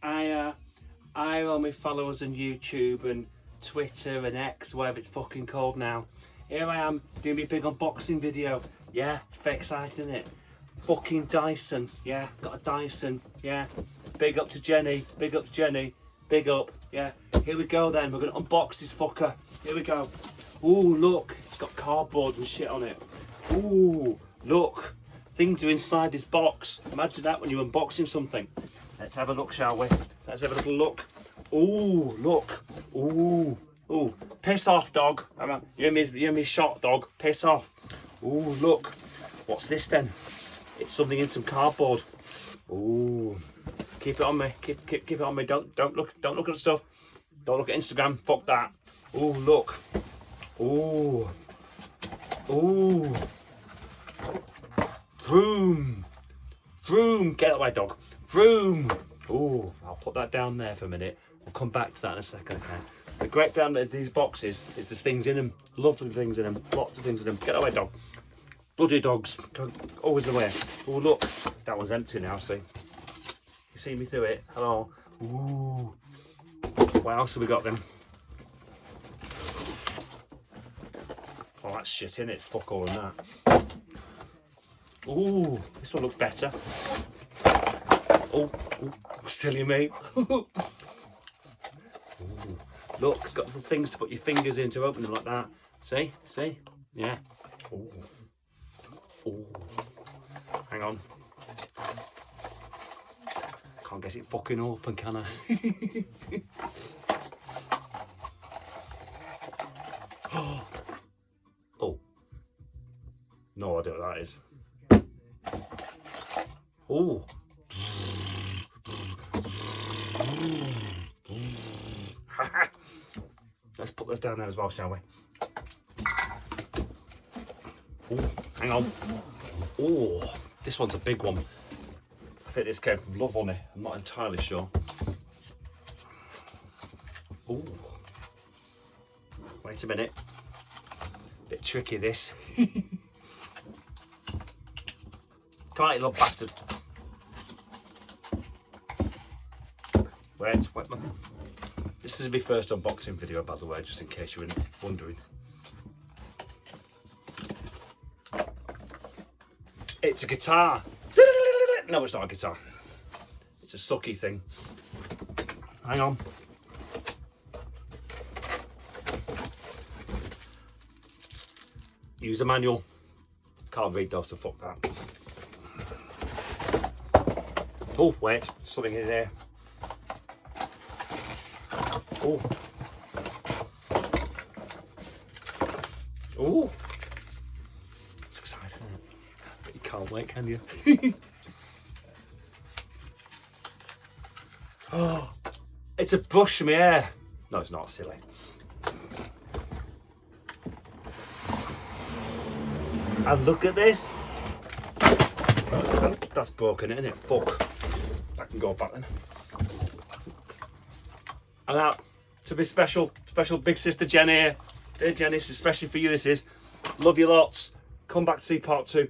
I all my followers on YouTube and Twitter and X, whatever it's fucking called now. Here I am doing my big unboxing video. Yeah, it's very exciting, isn't it? Fucking Dyson. Yeah, got a Dyson. Yeah, big up to Jenny. Big up to Jenny. Big up. Yeah, here we go then. We're gonna unbox this fucker. Here we go. Ooh, look, it's got cardboard and shit on it. Ooh, look, things are inside this box. Imagine that when you're unboxing something. Let's have a look, shall we? Let's have a little look. Ooh, look. Ooh, ooh. Piss off, dog. You're me shot, dog. Piss off. Ooh, look. What's this then? It's something in some cardboard. Ooh. Keep it on me. Keep it on me. Don't look at the stuff. Don't look at Instagram. Fuck that. Ooh, look. Ooh. Ooh. Vroom. Vroom. Get away, dog. Vroom. Ooh, I'll put that down there for a minute. We'll come back to that in a second, okay? The great thing about these boxes is there's things in them. Lovely things in them. Lots of things in them. Get away, dog. Bloody dogs. Always away. Oh, look. That one's empty now, see? You see me through it? Hello. Ooh. What else have we got then? Oh, that's shit in it. Fuck all in that. Ooh, this one looks better. Oh, silly me. Ooh. Look, it's got little things to put your fingers in to open them like that. See? See? Yeah. Ooh. Ooh. Hang on. Can't get it fucking open, can I? Oh. No idea what that is. Oh. Let's put those down there as well, shall we? Ooh, hang on. Oh, this one's a big one. I think this came from Love on it. I'm not entirely sure. Ooh. Wait a minute. Bit tricky this. Come on, you little bastard. Wait. This is my first unboxing video, by the way, just in case you were wondering. It's a guitar. No, it's not a guitar. It's a sucky thing. Hang on. User manual. Can't read those, so fuck that. Oh, wait, something in there. Oh. Oh. It's exciting, isn't it? But you can't wait, can you? Oh, it's a brush for my hair. No, it's not, silly. And look at this. Oh, that's broken, isn't it? Fuck. That can go back then. And that to be special big sister Jenny here. Dear Jenny, especially for you this is. Love you lots. Come back to see part 2.